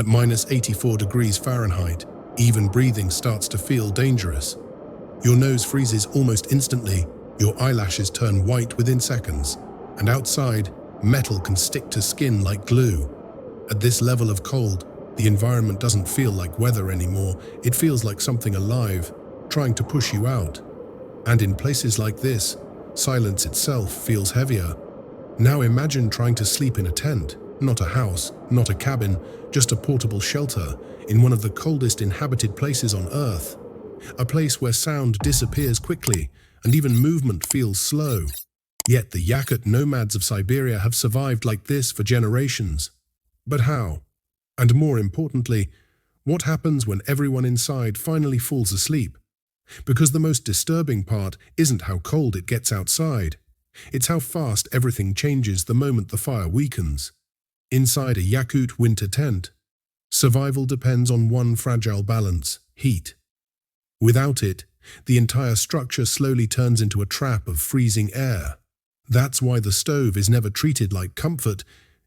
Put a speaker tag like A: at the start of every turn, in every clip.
A: At -84 degrees Fahrenheit, even breathing starts to feel dangerous. Your nose freezes almost instantly, your eyelashes turn white within seconds, and outside, metal can stick to skin like glue. At this level of cold, the environment doesn't feel like weather anymore, it feels like something alive, trying to push you out. And in places like this, silence itself feels heavier. Now imagine trying to sleep in a tent, not a house, not a cabin, just a portable shelter in one of the coldest inhabited places on Earth. A place where sound disappears quickly and even movement feels slow. Yet the Yakut nomads of Siberia have survived like this for generations. But how? And more importantly, what happens when everyone inside finally falls asleep? Because the most disturbing part isn't how cold it gets outside. It's how fast everything changes the moment the fire weakens. Inside a Yakut winter tent, survival depends on one fragile balance: heat. Without it, the entire structure slowly turns into a trap of freezing air. That's why the stove is never treated like comfort,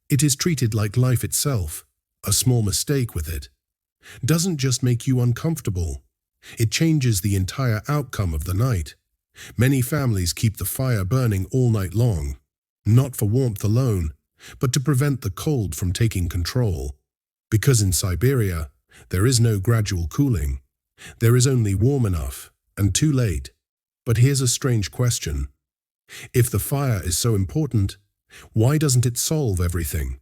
A: it is treated like life itself. A small mistake with it doesn't just make you uncomfortable, it changes the entire outcome of the night. Many families keep the fire burning all night long, not for warmth alone, but to prevent the cold from taking control. Because in Siberia, there is no gradual cooling. There is only warm enough, and too late. But here's a strange question. If the fire is so important, why doesn't it solve everything?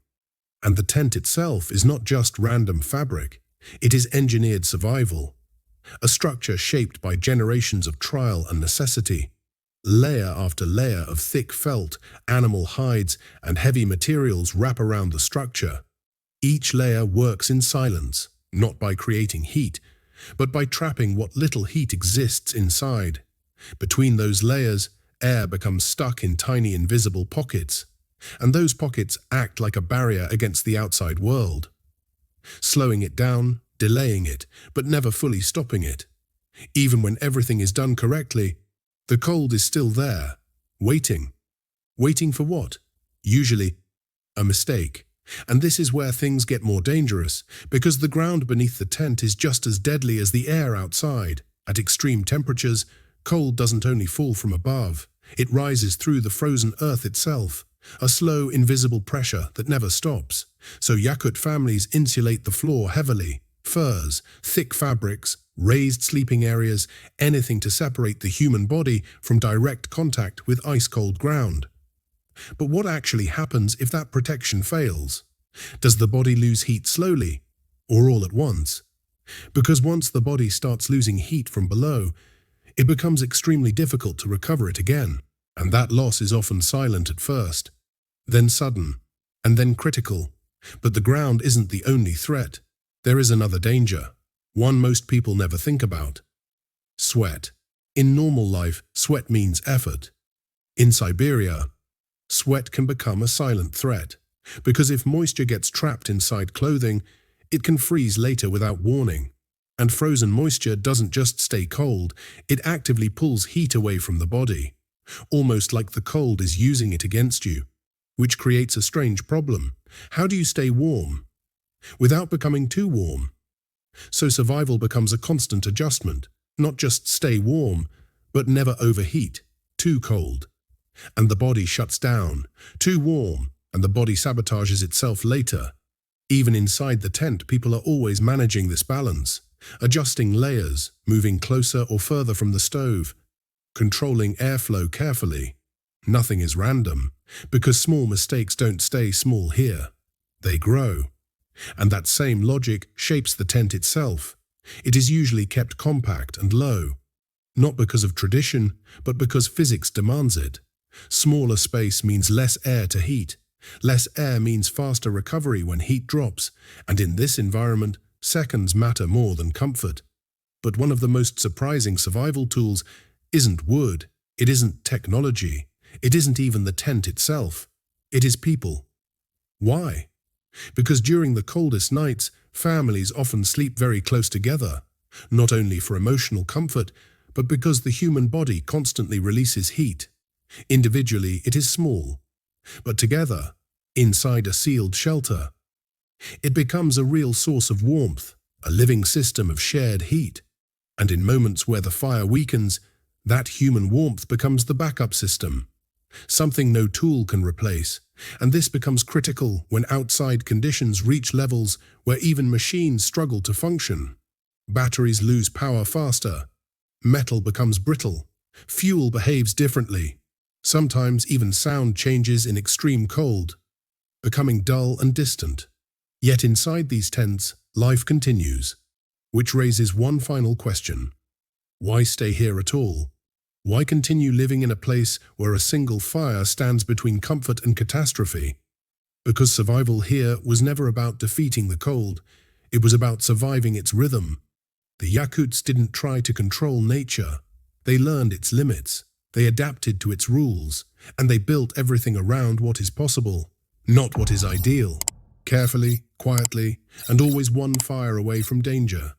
A: And the tent itself is not just random fabric, it is engineered survival. A structure shaped by generations of trial and necessity. Layer after layer of thick felt, animal hides, and heavy materials wrap around the structure. Each layer works in silence, not by creating heat, but by trapping what little heat exists inside. Between those layers, air becomes stuck in tiny invisible pockets, and those pockets act like a barrier against the outside world, slowing it down, delaying it, but never fully stopping it. Even when everything is done correctly, the cold is still there, waiting. Waiting for what? Usually, a mistake. And this is where things get more dangerous, because the ground beneath the tent is just as deadly as the air outside. At extreme temperatures, cold doesn't only fall from above, it rises through the frozen earth itself, a slow, invisible pressure that never stops. So Yakut families insulate the floor heavily. Furs, thick fabrics, raised sleeping areas, anything to separate the human body from direct contact with ice-cold ground. But what actually happens if that protection fails? Does the body lose heat slowly, or all at once? Because once the body starts losing heat from below, it becomes extremely difficult to recover it again, and that loss is often silent at first, then sudden, and then critical. But the ground isn't the only threat. There is another danger, one most people never think about. Sweat. In normal life, sweat means effort. In Siberia, sweat can become a silent threat, because if moisture gets trapped inside clothing, it can freeze later without warning. And frozen moisture doesn't just stay cold, it actively pulls heat away from the body, almost like the cold is using it against you, which creates a strange problem. How do you stay warm without becoming too warm? So survival becomes a constant adjustment, not just stay warm, but never overheat, too cold, and the body shuts down, too warm, and the body sabotages itself later. Even inside the tent, people are always managing this balance, adjusting layers, moving closer or further from the stove, controlling airflow carefully. Nothing is random, because small mistakes don't stay small here, they grow. And that same logic shapes the tent itself. It is usually kept compact and low, not because of tradition, but because physics demands it. Smaller space means less air to heat. Less air means faster recovery when heat drops, and in this environment, seconds matter more than comfort. But one of the most surprising survival tools isn't wood, it isn't technology, it isn't even the tent itself. It is people. Why? Because during the coldest nights, families often sleep very close together, not only for emotional comfort, but because the human body constantly releases heat. Individually, it is small, but together, inside a sealed shelter, It becomes a real source of warmth, a living system of shared heat. And in moments where the fire weakens, that human warmth becomes the backup system, something no tool can replace. And this becomes critical when outside conditions reach levels where even machines struggle to function. Batteries lose power faster, metal becomes brittle, fuel behaves differently. Sometimes even sound changes in extreme cold, becoming dull and distant. Yet inside these tents, life continues, which raises one final question. Why stay here at all? Why continue living in a place where a single fire stands between comfort and catastrophe? Because survival here was never about defeating the cold, it was about surviving its rhythm. The Yakuts didn't try to control nature. They learned its limits, they adapted to its rules, and they built everything around what is possible, not what is ideal. Carefully, quietly, and always one fire away from danger.